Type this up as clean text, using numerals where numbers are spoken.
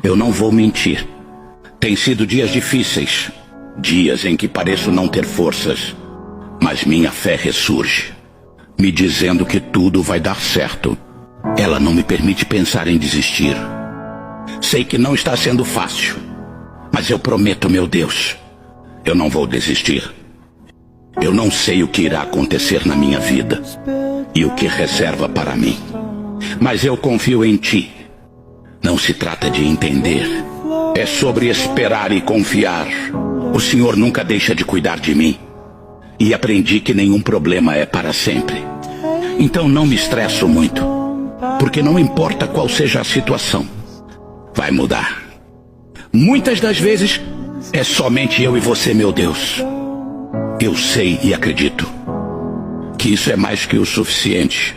Eu não vou mentir. Tem sido dias difíceis. Dias em que pareço não ter forças. Mas minha fé ressurge, me dizendo que tudo vai dar certo. Ela não me permite pensar em desistir. Sei que não está sendo fácil, mas eu prometo, meu Deus, eu não vou desistir. Eu não sei o que irá acontecer na minha vida e o que reserva para mim, mas eu confio em Ti. Não se trata de entender, é sobre esperar e confiar. O Senhor nunca deixa de cuidar de mim. E aprendi que nenhum problema é para sempre. Então não me estresso muito, porque não importa qual seja a situação, vai mudar. Muitas das vezes é somente eu e você, meu Deus. Eu sei e acredito que isso é mais que o suficiente.